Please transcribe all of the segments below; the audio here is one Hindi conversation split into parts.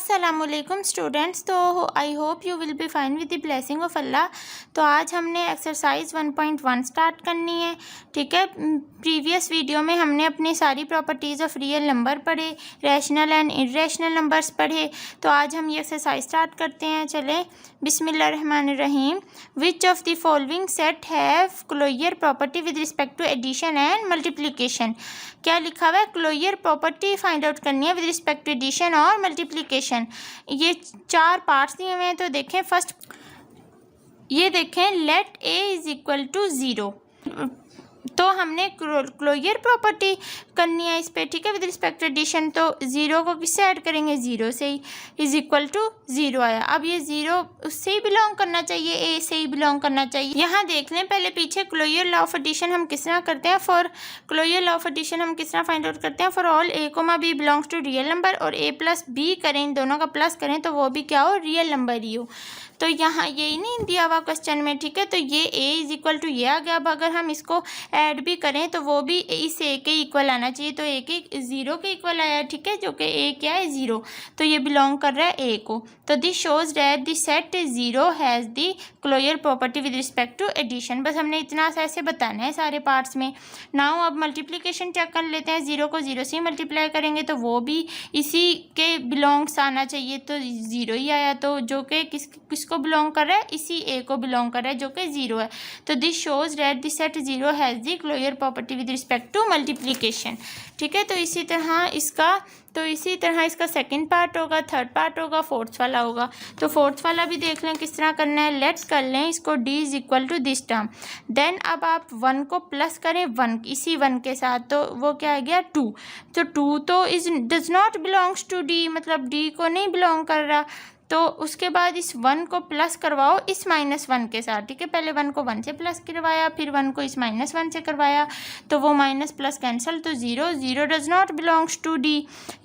अस्सलामुअलैकुम स्टूडेंट्स। तो I hope you will be fine with the blessing of Allah. तो आज हमने एक्सरसाइज 1.1 स्टार्ट करनी है। ठीक है, प्रीवियस वीडियो में हमने अपनी सारी प्रॉपर्टीज़ ऑफ रियल नंबर पढ़े, रैशनल एंड इर्रेशनल नंबर्स पढ़े। तो आज हम ये एक्सरसाइज स्टार्ट करते हैं। चलें, बिस्मिल्लाहिर्रहमानिर्रहीम। Which of the following set have closure property with respect to addition and multiplication. क्या लिखा हुआ है? क्लोजर प्रॉपर्टी फाइंड आउट करनी है विद रिस्पेक्ट टू एडिशन और मल्टीप्लिकेशन। ये 4 पार्ट्स दिए हुए हैं। तो देखें, फर्स्ट ये देखें, let A is equal to 0। तो हमने क्लोजर प्रॉपर्टी करनी है इस पे। ठीक है, विद रिस्पेक्ट टू एडिशन। तो 0 को किससे ऐड करेंगे? 0 से ही। इज इक्वल टू 0 आया। अब ये 0 उससे ही बिलोंग करना चाहिए, ए से ही बिलोंग करना चाहिए। यहाँ देख लें पहले पीछे क्लोजर लॉ ऑफ एडिशन हम किस तरह करते हैं। For closure law of addition हम किस तरह फाइंड आउट करते हैं? For all a comma b belongs to real number और ए प्लस बी करें, इन दोनों का प्लस करें तो वो भी क्या हो? रियल नंबर ही हो। तो यहाँ यही नहीं दिया हुआ क्वेश्चन में। ठीक है, तो ये ए इज इक्वल टू ये आ गया। अब अगर हम इसको ऐड भी करें तो वो भी इस ए के इक्वल आना चाहिए। तो ए के 0 के इक्वल आया। ठीक है, जो कि ए क्या है? 0। तो ये बिलोंग कर रहा है ए को। तो this shows that the set 0 has the closure property with respect to addition. बस हमने इतना सा ऐसे बताना है सारे पार्ट्स में। नाउ अब मल्टीप्लिकेशन चेक कर लेते हैं। 0 को 0 से मल्टीप्लाई करेंगे तो वो भी इसी के बिलोंग्स आना चाहिए। तो 0 ही आया। तो जो कि किसको बिलोंग कर रहा है? इसी ए को बिलोंग कर रहा है जो कि 0 है। तो this shows that the set 0 has the closure property with respect to multiplication. ठीक है, तो इसी तरह इसका सेकंड पार्ट होगा, थर्ड पार्ट होगा, फोर्थ वाला होगा। तो फोर्थ वाला भी देख लें किस तरह करना है। लेट्स कर लें इसको d is equal to this term. Then अब आप 1 को प्लस करें 1 इसी 1 के साथ। तो वो क्या आ गया? 2। तो 2 तो is does not belongs to d, मतलब d को नहीं बिलोंग कर रहा। तो उसके बाद इस 1 को प्लस करवाओ इस -1 के साथ। ठीक है, पहले 1 को 1 से प्लस करवाया, फिर 1 को इस -1 से करवाया। तो वो माइनस प्लस कैंसिल। तो 0 does not belongs to D.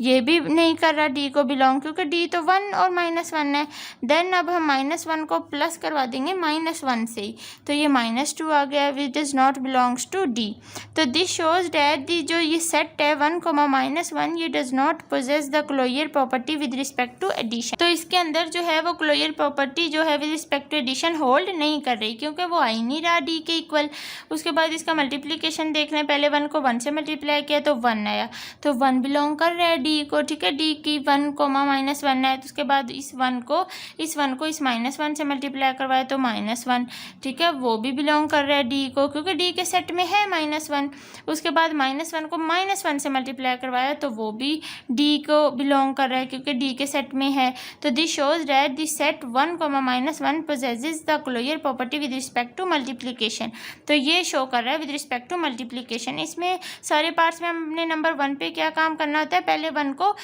ये भी नहीं कर रहा डी को बिलोंग, क्योंकि डी तो 1 और -1 है। देन अब हम -1 को प्लस करवा देंगे -1 से ही। तो ये -2 आ गया, which does not belongs to D. तो दिस शोज डैट दी जो ये सेट है 1, -1 ये does not possess the closure property with respect to addition. तो इसके अंदर जो है वो क्लोजर प्रॉपर्टी जो है with respect to addition hold नहीं कर रही, क्योंकि वो आ ही नहीं रहा डी के इक्वल। उसके बाद इसका मल्टीप्लिकेशन देख लें। पहले 1 को 1 से मल्टीप्लाई किया तो 1 आया। तो 1 बिलोंग कर रहा है डी को। ठीक है, डी की 1, -1 है। तो उसके बाद इस 1 को इस -1 से मल्टीप्लाई करवाया तो -1। ठीक है, वो भी बिलोंग कर रहा है डी को, क्योंकि डी के सेट में है -1। उसके बाद -1 को -1 से मल्टीप्लाई करवाया तो वो भी डी को बिलोंग कर रहा है, क्योंकि डी के सेट में है। तो this shows that the set 1, -1 possesses the closure property with respect to multiplication। तो ये शो कर रहा है विद रिस्पेक्ट टू मल्टीप्लिकेशन। इसमें सारे पार्ट्स में हमने नंबर 1 पे क्या काम करना होता है? पहले 1 को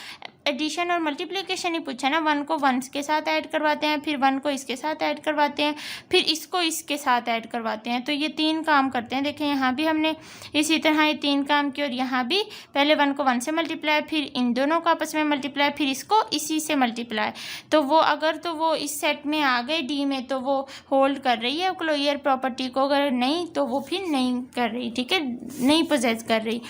एडिशन और मल्टीप्लिकेशन ही पूछा ना। 1 को 1 के साथ ऐड करवाते हैं, फिर 1 को इसके साथ ऐड करवाते हैं, फिर इसको इसके साथ ऐड करवाते हैं। तो ये 3 काम करते हैं। देखें, यहाँ भी हमने इसी तरह ये 3 काम किए, और यहाँ भी पहले 1 को 1 से मल्टीप्लाई, फिर इन दोनों को आपस में मल्टीप्लाई, फिर इसको इसी से मल्टीप्लाई। तो वो अगर तो वो इस सेट में आ गए डी में तो वो होल्ड कर रही है क्लोजर प्रॉपर्टी को, अगर नहीं तो वो फिर नहीं कर रही। ठीक है, नहीं पोजेस कर रही।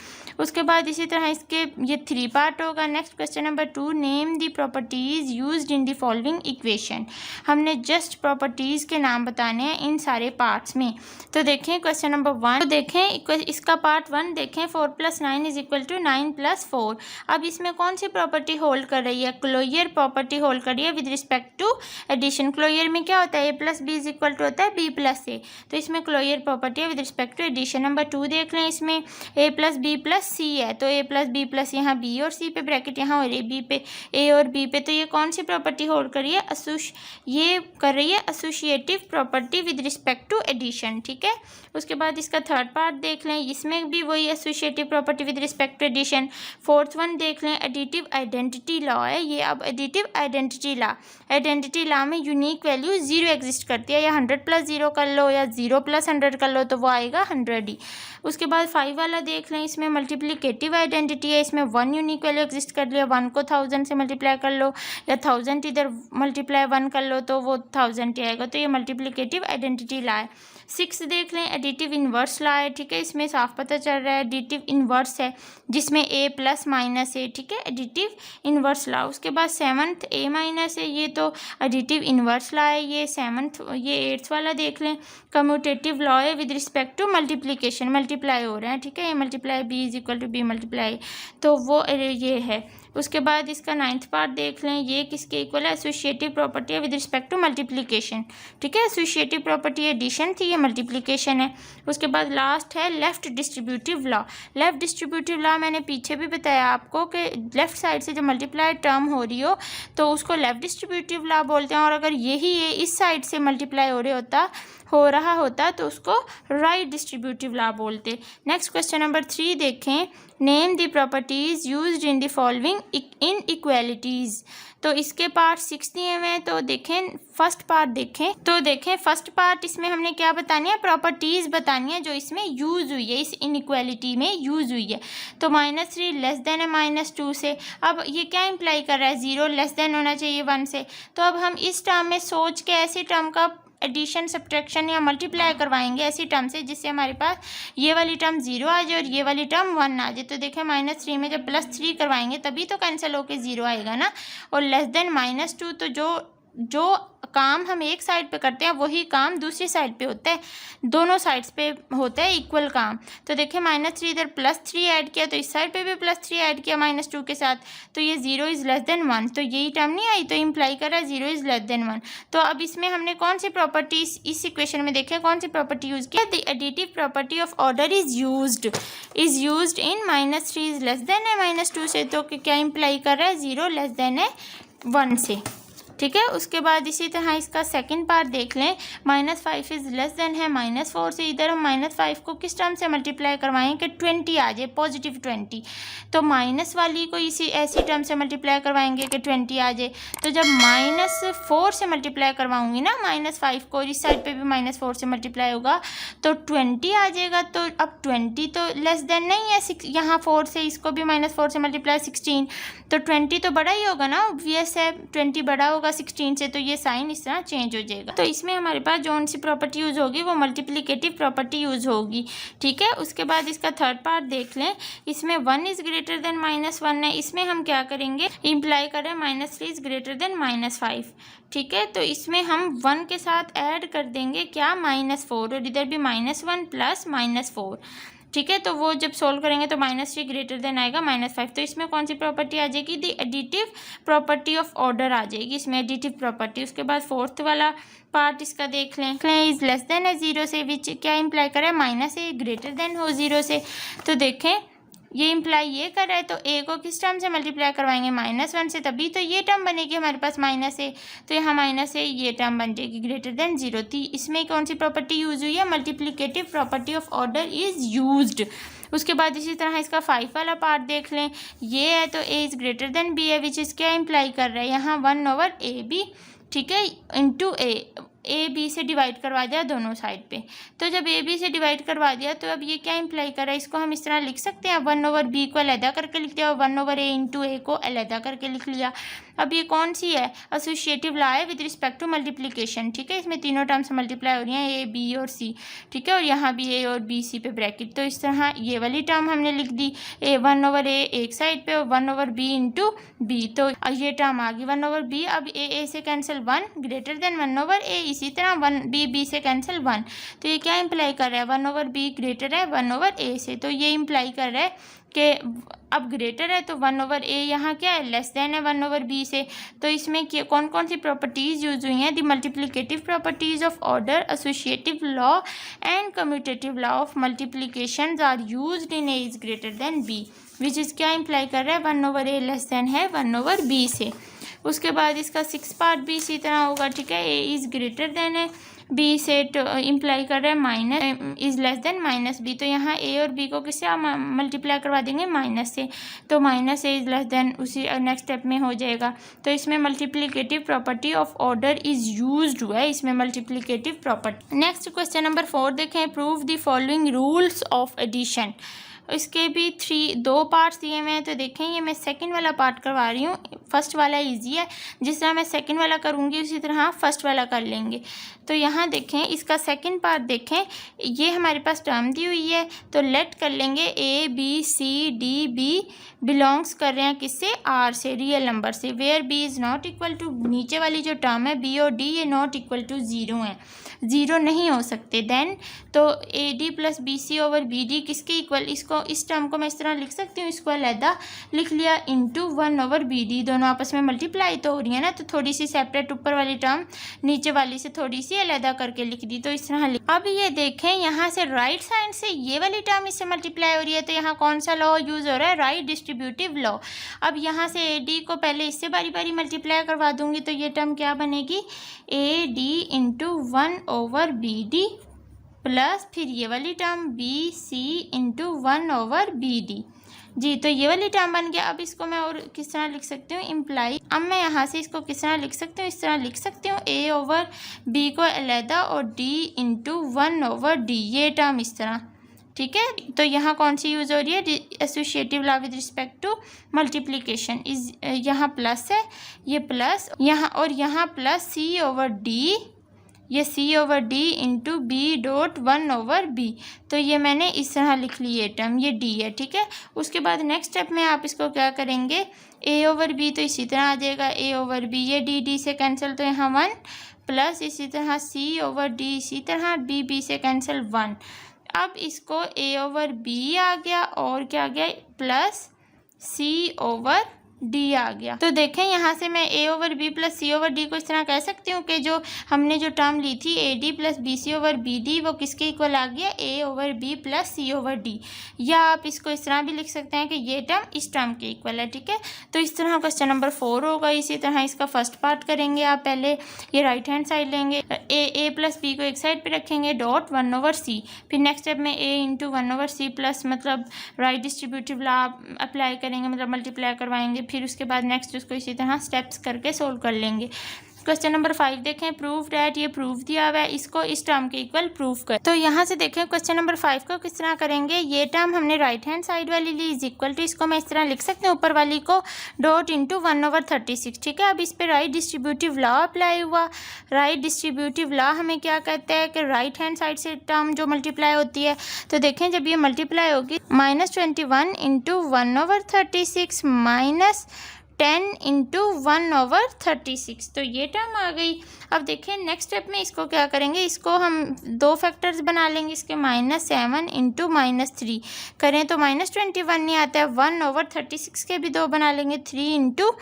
उसके बाद इसी तरह इसके ये 3 पार्ट होगा। Next question number 2, name the properties used in the following equation. हमने जस्ट प्रॉपर्टीज़ के नाम बताने हैं इन सारे पार्ट्स में। तो देखें क्वेश्चन नंबर 1, तो देखें इसका पार्ट 1 देखें। 4 + 9 = 9 + 4। अब इसमें कौन सी प्रॉपर्टी होल्ड कर रही है? क्लोजर प्रॉपर्टी होल्ड कर रही है with respect to addition. Closure में क्या होता है? a + b = होता है b + a। तो इसमें क्लोजर प्रॉपर्टी है with respect to addition. Number 2 देख लें, इसमें a + b + c है। तो a + b + यहाँ b और c पे ब्रैकेट, यहाँ और b पे a और b पे। तो ये कौन सी प्रॉपर्टी होल्ड कर रही है? ये कर रही है associative property with respect to addition. ठीक है, उसके बाद इसका थर्ड पार्ट देख लें। इसमें भी वही associative property with respect to addition. Fourth one देख लें, एडिटिव आइडेंटिटी लॉ है ये। अब एडिटिव आइडेंटिटी लॉ में यूनिक वैल्यू 0 एग्जिस्ट करती है। या 100 + 0 कर लो या 0 + 100 कर लो तो वो आएगा 100 ही। उसके बाद 5 वाला देख लें। इसमें मल्टीप्लिकेटिव आइडेंटिटी है, इसमें 1 यूनिक वैल्यू एग्जिस्ट कर लिया, 1 को 1000 से मल्टीप्लाई कर लो या 1000 इधर मल्टीप्लाई 1 कर लो तो वो 1000 ही आएगा, तो ये मल्टीप्लिकेटिव आइडेंटिटी ला है। 6 देख लें, एडिटिव इन्वर्स ला है, ठीक है, इसमें साफ पता चल रहा है एडिटिव इन्वर्स है जिसमें a प्लस माइनस है, ठीक है, एडिटिव इन्वर्स ला। उसके बाद 7th a माइनस है, ये तो एडिटिव इन्वर्स ला है। ये 8th वाला देख लें, कम्यूटेटिव लॉ है with respect to multiplication, multiply हो रहे हैं, ठीक है, ये multiply b is equal to b multiply, तो वो ये है। उसके बाद इसका 9th पार्ट देख लें, ये किसके इक्वल है, एसोसिएटिव प्रॉपर्टी है विद रिस्पेक्ट टू मल्टीप्लिकेशन, ठीक है, एसोसिएटिव प्रॉपर्टी एडिशन थी, ये मल्टीप्लिकेशन है। उसके बाद लास्ट है left distributive law. Left distributive law मैंने पीछे भी बताया आपको कि लेफ्ट साइड से जो मल्टीप्लाई टर्म हो रही हो तो उसको लेफ्ट डिस्ट्रीब्यूटिव लॉ बोलते हैं, और अगर यही ये इस साइड से मल्टीप्लाई हो रहा होता तो उसको राइट डिस्ट्रीब्यूटिव लॉ बोलते। नेक्स्ट क्वेश्चन नंबर 3 देखें, name the properties used in the following inequalities. तो इसके पार्ट 6 दिए हुए हैं, तो देखें फर्स्ट पार्ट देखें, तो देखें फर्स्ट पार्ट इसमें हमने क्या बतानी है, प्रॉपर्टीज बतानी है जो इसमें यूज हुई है, इस इनइक्वालिटी में यूज हुई है। तो -3 लेस देन है -2 से, अब ये क्या इंप्लाई कर रहा है, 0 लेस देन होना चाहिए 1 से, तो अब हम इस टर्म में सोच के ऐसी टर्म का एडिशन सब्ट्रैक्शन या मल्टीप्लाई करवाएंगे ऐसी टर्म से जिससे हमारे पास ये वाली टर्म 0 आ जाए और ये वाली टर्म 1 आ जाए। तो देखें -3 में जब +3 करवाएंगे तभी तो कैंसिल होके 0 आएगा ना, और लेस देन -2, तो जो काम हम एक साइड पे करते हैं वही काम दूसरी साइड पे होता है, दोनों साइड्स पे होता है इक्वल काम। तो देखें -3 इधर +3 ऐड किया तो इस साइड पे भी +3 ऐड किया -2 के साथ, तो ये 0 इज़ लेस देन 1, तो यही टर्म नहीं आई, तो इम्प्लाई कर रहा है 0 इज़ लेस देन 1। तो अब इसमें हमने कौन सी प्रॉपर्टी इस इक्वेशन में देखें, कौन सी प्रॉपर्टी यूज़ की, the additive property of order is used in -3 is less then है -2 से, तो क्या इम्प्लाई कर रहा है 0 लेस देन है 1 से, ठीक है। उसके बाद इसी तरह इसका सेकंड पार्ट देख लें, -5 इज़ लेस देन है -4 से, इधर हम -5 को किस टर्म से मल्टीप्लाई करवाएं कि 20 आ जाए, पॉजिटिव 20, तो माइनस वाली को इसी ऐसी टर्म से मल्टीप्लाई करवाएंगे कि 20 आ जाए। तो जब -4 से मल्टीप्लाई करवाऊंगी ना -5 को, इस साइड पे भी -4 से मल्टीप्लाई होगा तो 20 आ जाएगा। तो अब 20 तो लेस देन नहीं है, यहाँ 4 से इसको भी -4 से मल्टीप्लाई 16, तो 20 तो बड़ा ही होगा ना, ऑब्वियस है 20 बड़ा होगा 16 से, तो ये साइन इस तरह चेंज हो जाएगा। तो इसमें हमारे पास जो सी प्रॉपर्टी यूज़ होगी वो मल्टीप्लिकेटिव प्रॉपर्टी यूज़ होगी, ठीक है। उसके बाद इसका थर्ड पार्ट देख लें, इसमें 1 इज़ ग्रेटर देन -1 है, इसमें हम क्या करेंगे, इम्प्लाई करें -3 इज़ ग्रेटर देन -5, ठीक है। तो इसमें हम 1 के साथ ऐड कर देंगे क्या, -4, और इधर भी -1 प्लस -4, ठीक है। तो वो जब सोल्व करेंगे तो -3 ग्रेटर देन आएगा -5, तो इसमें कौन सी प्रॉपर्टी आ जाएगी, दी एडिटिव प्रॉपर्टी ऑफ ऑर्डर आ जाएगी इसमें, एडिटिव प्रॉपर्टी। उसके बाद फोर्थ वाला पार्ट इसका देख लें, इज लेस देन है 0 से, विच क्या इम्प्लाई करे -a ग्रेटर देन हो 0 से। तो देखें ये इम्प्लाई ये कर रहा है, तो a को किस टर्म से मल्टीप्लाई करवाएंगे, -1 से, तभी तो ये टर्म बनेगी हमारे पास -a, तो यहाँ -a ये टर्म बन जाएगी ग्रेटर देन 0। थी इसमें कौन सी प्रॉपर्टी यूज हुई है, multiplicative property of order is used. उसके बाद इसी तरह इसका 5 वाला पार्ट देख लें, ये है तो a is greater than b है, विच इज़ क्या इम्प्लाई कर रहा है यहाँ 1/ab, ठीक है, इंटू ए बी से डिवाइड करवा दिया दोनों साइड पे। तो जब ए बी से डिवाइड करवा दिया तो अब ये क्या इम्प्लाई कर रहा है, इसको हम इस तरह लिख सकते हैं, 1/b को अलहदा करके लिख दिया और 1/a इंटू ए को अलहदा करके लिख लिया। अब ये कौन सी है, एसोसिएटिव लॉ है विद रिस्पेक्ट टू मल्टीप्लिकेशन, ठीक है। इसमें तीनों टर्म्स मल्टीप्लाई हो रही हैं, ए बी और सी, ठीक है, और यहाँ भी ए और बी सी पे ब्रैकेट। तो इस तरह ये वाली टर्म हमने लिख दी, 1/a एक साइड पे और 1/b इंटू बी, तो ये टर्म आ गई 1/b। अब ए से कैंसिल 1 ग्रेटर देन 1/a, इसी तरह 1b से कैंसिल 1, तो ये क्या इम्प्लाई कर रहा है, 1/b ग्रेटर है 1/a से। तो ये इम्प्लाई कर रहा है कि अब ग्रेटर है तो 1/a यहाँ क्या है, लेस देन है 1/b से। तो इसमें कौन कौन सी प्रॉपर्टीज़ यूज हुई हैं, the multiplicative properties of order, associative law and commutative law of multiplication are used in a is greater than b, which is क्या इम्प्लाई कर रहा है, 1/a लेस देन है 1/b से। उसके बाद इसका 6 पार्ट भी इसी तरह होगा, ठीक है, a इज़ ग्रेटर देन है b से, इम्प्लाई कर रहा है minus is less then -b, तो यहाँ a और b को किससे मल्टीप्लाई करवा देंगे, माइनस से, तो -a इज़ लेस देन उसी नेक्स्ट स्टेप में हो जाएगा। तो इसमें multiplicative property of order is used हुआ है इसमें multiplicative property. Next question number 4 देखें, prove the following rules of addition. इसके भी दो पार्ट्स दिए हुए हैं। तो देखें ये मैं सेकंड वाला पार्ट करवा रही हूँ, फर्स्ट वाला इजी है, जिस तरह मैं सेकंड वाला करूँगी उसी तरह फर्स्ट वाला कर लेंगे। तो यहाँ देखें इसका सेकंड पार्ट देखें, ये हमारे पास टर्म दी हुई है, तो लेट कर लेंगे A B C D B belongs कर रहे हैं किससे, R से, रियल नंबर से, where B is not equal to, नीचे वाली जो टर्म है B और D ये नॉट इक्वल टू 0 है, 0 नहीं हो सकते। देन तो AD plus BC over BD किसके इक्वल, इसको इस टर्म को मैं इस तरह लिख सकती हूँ, इसको अलहदा लिख लिया, इंटू 1 ओवर BD, दोनों आपस में मल्टीप्लाई तो हो रही है ना, तो थोड़ी सी सेपरेट ऊपर वाली टर्म नीचे वाली से थोड़ी सी अलहदा करके लिख दी, तो इस तरह लिख। अब ये देखें यहाँ से राइट साइड से ये वाली टर्म इससे मल्टीप्लाई हो रही है, तो यहाँ कौन सा लॉ यूज़ हो रहा है, राइट डिस्ट्रीब्यूटिव लॉ। अब यहाँ से AD को पहले इससे बारी बारी मल्टीप्लाई करवा दूंगी, तो ये टर्म क्या बनेगी, AD into 1 over BD plus फिर ये वाली term BC into 1 over BD जी, तो ये वाली टर्म बन गया। अब इसको मैं और किस तरह लिख सकती हूँ, इम्प्लाई। अब मैं यहाँ से इसको किस तरह लिख सकती हूँ, इस तरह लिख सकती हूँ, A ओवर B को अलहदा और D इंटू 1 ओवर D, ये टर्म इस तरह, ठीक है। तो यहाँ कौन सी यूज़ हो रही है, associative law with respect to multiplication, is यहाँ प्लस है, ये प्लस यहाँ, और यहाँ प्लस C ओवर D, ये C over D into B dot 1 over B, तो ये मैंने इस तरह लिख ली ये टर्म, ये D है, ठीक है। उसके बाद नेक्स्ट स्टेप में आप इसको क्या करेंगे, A ओवर B तो इसी तरह आ जाएगा, A ओवर B, ये D से कैंसिल, तो यहाँ 1 प्लस इसी तरह C ओवर D, इसी तरह B से कैंसिल 1। अब इसको A ओवर B आ गया और क्या आ गया, प्लस C ओवर D आ गया। तो देखें यहाँ से मैं A over B plus C over D को इस तरह कह सकती हूँ कि जो हमने जो टर्म ली थी AD plus BC over BD वो किसके इक्वल आ गया, A over B plus C over D। या आप इसको इस तरह भी लिख सकते हैं कि ये टर्म इस टर्म के इक्वल है, ठीक है। तो इस तरह क्वेश्चन नंबर 4 होगा। इसी तरह इसका फर्स्ट पार्ट करेंगे आप, पहले ये राइट हैंड साइड लेंगे, A प्लस B को एक साइड पर रखेंगे, डॉट 1 ओवर C, फिर नेक्स्ट स्टेप में A into 1 over C plus मतलब राइट डिस्ट्रीब्यूटिव लॉ अप्लाई करेंगे, मतलब मल्टीप्लाई करवाएंगे, फिर उसके बाद नेक्स्ट उसको इसी तरह स्टेप्स करके सोल्व कर लेंगे। क्वेश्चन नंबर 5 देखें, प्रूव डैट, ये प्रूफ दिया हुआ है, इसको इस टर्म के इक्वल प्रूफ कर। तो यहाँ से देखें क्वेश्चन नंबर 5 को किस तरह करेंगे, ये टर्म हमने राइट हैंड साइड वाली ली इज इक्वल टू, इसको मैं इस तरह लिख सकती हूँ ऊपर वाली को डॉट इंटू 1 ओवर 36, ठीक है। अब इस पर राइट डिस्ट्रीब्यूटिव लॉ अप्लाई हुआ। राइट डिस्ट्रीब्यूटिव लॉ हमें क्या कहता है कि राइट हैंड साइड से टर्म जो मल्टीप्लाई होती है, तो देखें जब ये मल्टीप्लाई होगी -21 into 1 over 36 minus 10 into 1 over 36, तो ये टर्म आ गई। अब देखें नेक्स्ट स्टेप में इसको क्या करेंगे, इसको हम दो फैक्टर्स बना लेंगे, इसके -7 इंटू -3 करें तो -21 नहीं आता है, 1 ओवर 36 के भी दो बना लेंगे, 3 इंटू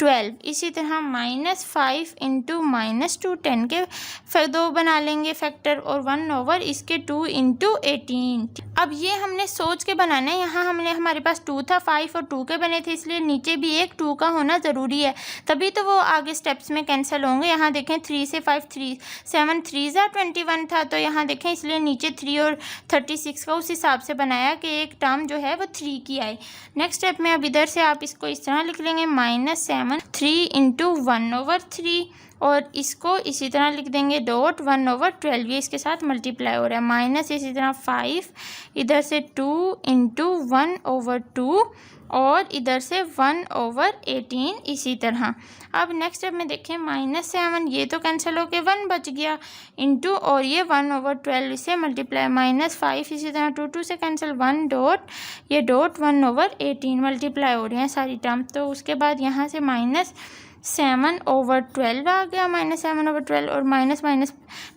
12, इसी तरह -5 इंटू -2 10 के दो बना लेंगे फैक्टर, और 1 ओवर इसके 2 इंटू 18। अब ये हमने सोच के बनाना है, यहाँ हमने हमारे पास 2 था, 5 और 2 के बने थे, इसलिए नीचे भी एक 2 का होना ज़रूरी है, तभी तो वो आगे स्टेप्स में कैंसिल होंगे। यहाँ देखें 3 से 5 3 7 3 21 था, तो यहाँ देखें इसलिए नीचे 3 और 36 का उस हिसाब से बनाया कि एक टर्म जो है वो 3 की आए। नेक्स्ट स्टेप में अब इधर से आप इसको इस तरह लिख लेंगे -7 3 इंटू 1 ओवर 3, और इसको इसी तरह लिख देंगे डॉट 1 ओवर 12, ये इसके साथ मल्टीप्लाई हो रहा है, माइनस इसी तरह 5 इधर से 2 इंटू 1 ओवर 2 और इधर से 1 ओवर 18 इसी तरह। अब नेक्स्ट स्टेप में देखें -7 ये तो कैंसिल होके 1 बच गया, इंटू और ये 1 ओवर 12 इसे मल्टीप्लाई, -5 इसी तरह 2 से कैंसिल 1 डॉट ये डॉट 1 ओवर 18 मल्टीप्लाई हो रही हैं सारी टर्म। तो उसके बाद यहाँ से -7 ओवर 12 आ गया, -7 ओवर 12 और माइनस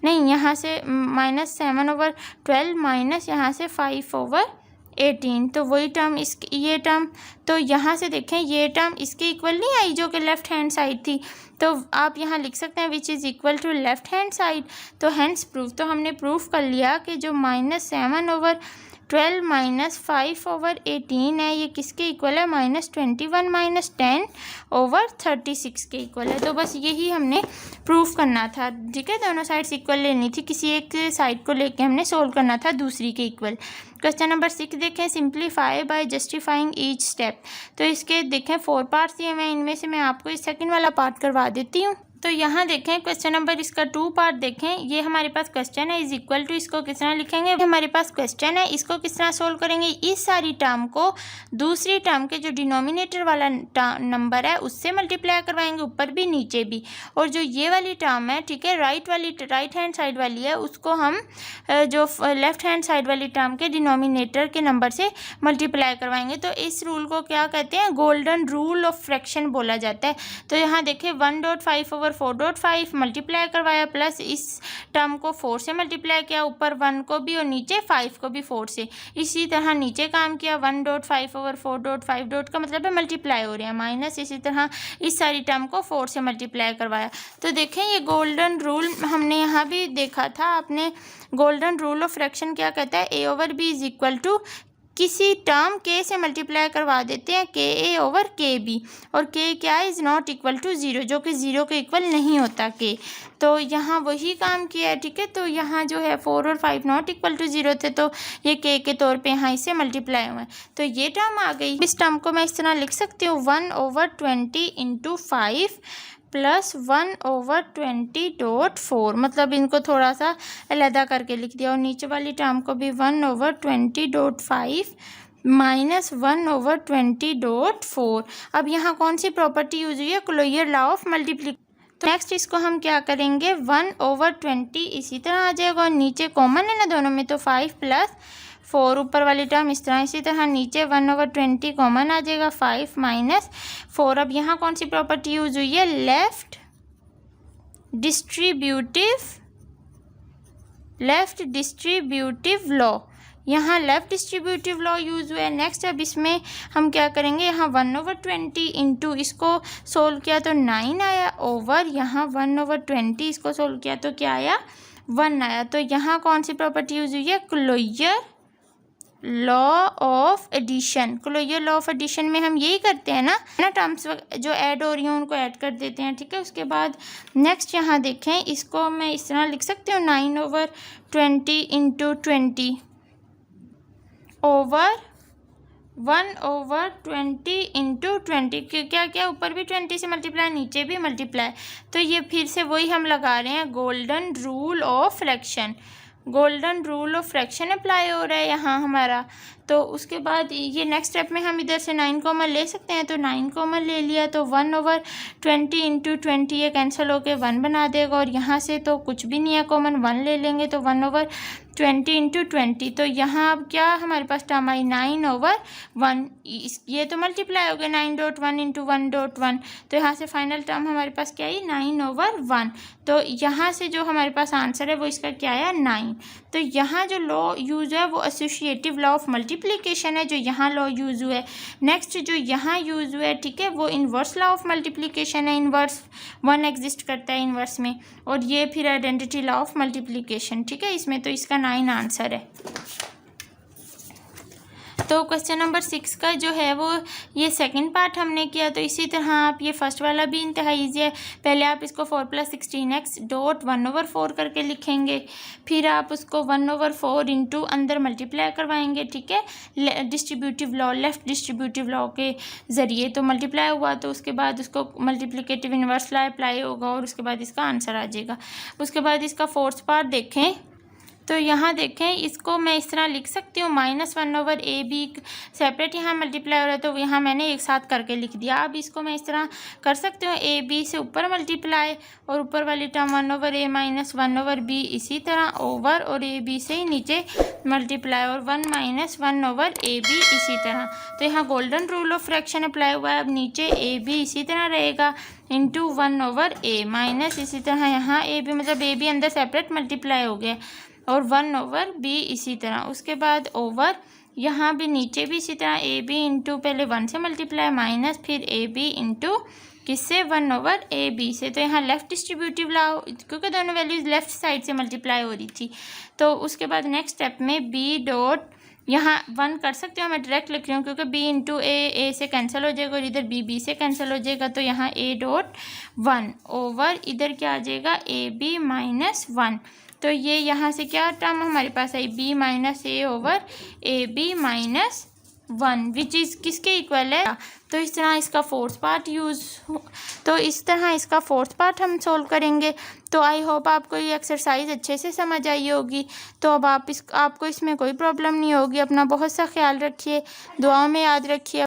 नहीं, यहाँ से -7 ओवर 12 माइनस यहाँ से 5 ओवर 18, तो वही टर्म ये टर्म, तो यहाँ से देखें ये टर्म इसके इक्वल नहीं आई जो कि लेफ़्ट हैंड साइड थी, तो आप यहाँ लिख सकते हैं which is equal to left hand side. तो हैंड्स प्रूफ, तो हमने प्रूफ कर लिया कि जो -7 ओवर 12 माइनस 5 ओवर 18 है, ये किसके इक्वल है, -21 माइनस 10 ओवर 36 के इक्वल है। तो बस यही हमने प्रूफ करना था, ठीक है। दोनों साइड्स इक्वल लेनी थी, किसी एक साइड को लेके हमने सोल्व करना था दूसरी के इक्वल। क्वेश्चन नंबर 6 देखें, simplify by justifying each step. तो इसके देखें 4 पार्ट्स दिए हुए हैं, इनमें से मैं आपको इस सेकंड वाला पार्ट करवा देती हूँ। तो यहाँ देखें क्वेश्चन नंबर इसका 2 पार्ट देखें। ये हमारे पास क्वेश्चन है, इज इक्वल टू, इसको किस तरह लिखेंगे, हमारे पास क्वेश्चन है, इसको किस तरह सोल्व करेंगे। इस सारी टर्म को दूसरी टर्म के जो डिनोमिनेटर वाला नंबर है उससे मल्टीप्लाई करवाएंगे, ऊपर भी नीचे भी। और जो ये वाली टर्म है, ठीक है, राइट हैंड साइड वाली है, उसको हम जो लेफ्ट हैंड साइड वाली टर्म के डिनोमिनेटर के नंबर से मल्टीप्लाई करवाएंगे। तो इस रूल को क्या कहते हैं, गोल्डन रूल ऑफ फ्रैक्शन बोला जाता है। तो यहाँ देखें 1.5/4.5 मल्टीप्लाई करवाया, प्लस इस टर्म को 4 से मल्टीप्लाई किया, ऊपर 1 को भी और नीचे 5 को भी 4 से। इसी तरह नीचे काम किया, 1.5/4.5 का मतलब है मल्टीप्लाई हो रहे हैं, माइनस इसी तरह इस सारी टर्म को 4 से मल्टीप्लाई करवाया। तो देखें ये गोल्डन रूल हमने यहाँ भी देखा था आपने। गोल्डन रूल ऑफ फ्रैक्शन क्या कहता है, A/B इज इक्वल टू किसी टर्म के से मल्टीप्लाई करवा देते हैं KA/KB, और K क्या है, इज़ नॉट इक्वल टू 0, जो कि 0 के इक्वल नहीं होता K। तो यहाँ वही काम किया है, ठीक है। तो यहाँ जो है 4 और 5 नॉट इक्वल टू 0 थे, तो ये K के तौर पे यहाँ इससे मल्टीप्लाई हुआ है। तो ये टर्म आ गई। इस टर्म को मैं इस तरह लिख सकती हूँ 1/20 × 5 प्लस 1/20.4, मतलब इनको थोड़ा सा अलहदा करके लिख दिया। और नीचे वाली टर्म को भी 1/20.5 माइनस 1/20.4। अब यहाँ कौन सी प्रॉपर्टी यूज हुई है, क्लोजर लॉ ऑफ मल्टीप्लिकेशन। तो नेक्स्ट इसको हम क्या करेंगे, 1/20 इसी तरह आ जाएगा, और नीचे कॉमन है ना दोनों में, तो 5 + 4 ऊपर वाली टर्म इस तरह, इसी तरह नीचे 1/20 कॉमन आ जाएगा, 5 - 4। अब यहाँ कौन सी प्रॉपर्टी यूज हुई है, लेफ्ट डिस्ट्रीब्यूटिव लॉ। यहाँ लेफ्ट डिस्ट्रीब्यूटिव लॉ यूज हुआ है। नेक्स्ट अब इसमें हम क्या करेंगे, यहाँ 1/20 इंटू इसको सोल्व किया तो 9 आया, ओवर यहाँ 1/20 इसको सोल्व किया तो क्या आया, 1 आया। तो यहाँ कौन सी प्रॉपर्टी यूज हुई है, closure law of addition. Closure law of addition में हम यही करते हैं ना टर्म्स जो ऐड हो रही हैं उनको ऐड कर देते हैं, ठीक है। उसके बाद नेक्स्ट यहाँ देखें, इसको मैं इस तरह लिख सकती हूँ 9/20 × 20 ओवर 1/20 × 20, क्या क्या ऊपर भी 20 से मल्टीप्लाई, नीचे भी मल्टीप्लाई। तो ये फिर से वही हम लगा रहे हैं, golden rule of fraction. Golden rule of fraction apply हो रहा है यहाँ हमारा। तो उसके बाद ये नेक्स्ट स्टेप में हम इधर से 9 कॉमन ले सकते हैं, तो 9 कॉमन ले लिया तो 1/20 × 20 ये कैंसिल होके 1 बना देगा, और यहाँ से तो कुछ भी नहीं है कॉमन, 1 ले लेंगे तो 1/20 × 20। तो यहाँ अब क्या हमारे पास टर्म आई 9/1, ये तो मल्टीप्लाई हो गया 9.1 × 1.1, तो यहाँ से फाइनल टर्म हमारे पास क्या आई 9/1। तो यहाँ से जो हमारे पास आंसर है वो इसका क्या आया 9। तो यहाँ जो लॉ यूज है वो एसोसिएटिव लॉ ऑफ मल्टीप्लिकेशन है, जो यहाँ लॉ यूज हुआ है। नेक्स्ट जो यहाँ यूज हुआ है, ठीक है, वो इन्वर्स लॉ ऑफ मल्टीप्लिकेशन है। इन्वर्स 1 एग्जिस्ट करता है इन्वर्स में, और ये फिर आइडेंटिटी लॉ ऑफ मल्टीप्लिकेशन, ठीक है, इसमें। तो इसका 9 आंसर है। तो क्वेश्चन नंबर 6 का जो है वो ये सेकंड पार्ट हमने किया। तो इसी तरह आप ये फर्स्ट वाला भी इंतहा ईजी है। पहले आप इसको 4 + 16x डॉट 1/4 करके लिखेंगे, फिर आप उसको 1/4 इंटू अंदर मल्टीप्लाई करवाएंगे, ठीक है, distributive law, left distributive law के ज़रिए। तो मल्टीप्लाई हुआ तो उसके बाद उसको मल्टीप्लिकेटिव इन्वर्स लॉ अप्लाई होगा, और उसके बाद इसका आंसर आ जाएगा। उसके बाद इसका फोर्थ पार्ट देखें, तो यहाँ देखें, इसको मैं इस तरह लिख सकती हूँ -1/AB सेपरेट यहाँ मल्टीप्लाई हो रहा है, तो यहाँ मैंने एक साथ करके लिख दिया। अब इसको मैं इस तरह कर सकती हूँ, AB से ऊपर मल्टीप्लाई, और ऊपर वाली टर्म 1/A - 1/B इसी तरह ओवर, और AB से ही नीचे मल्टीप्लाई, और 1 - 1/AB इसी तरह। तो यहाँ golden rule of fraction apply हुआ है। अब नीचे AB इसी तरह रहेगा इंटू 1/A माइनस इसी तरह यहाँ AB, मतलब AB अंदर सेपरेट मल्टीप्लाई हो गया, और 1/B इसी तरह। उसके बाद ओवर यहाँ भी नीचे भी इसी तरह AB इंटू पहले 1 से मल्टीप्लाई माइनस फिर AB इंटू किससे 1/AB से। तो यहाँ लेफ़्ट डिस्ट्रीब्यूटिव लॉ, क्योंकि दोनों वैल्यूज़ लेफ़्ट साइड से मल्टीप्लाई हो रही थी। तो उसके बाद नेक्स्ट स्टेप में B डॉट, यहाँ 1 कर सकते हो, मैं डायरेक्ट लिख रही हूँ क्योंकि B इंटू A से कैंसिल हो जाएगा, और इधर B से कैंसिल हो जाएगा। तो यहाँ A डॉट 1 ओवर इधर क्या आ जाएगा AB - 1। तो ये यहाँ से क्या टर्म हमारे पास आई B - A over AB - 1 which is किसके इक्वल है। तो इस तरह इसका फोर्थ पार्ट हम सोल्व करेंगे। तो आई होप आपको ये एक्सरसाइज अच्छे से समझ आई होगी। तो अब आपको इसमें कोई प्रॉब्लम नहीं होगी। अपना बहुत सा ख्याल रखिए, दुआओं में याद रखिए।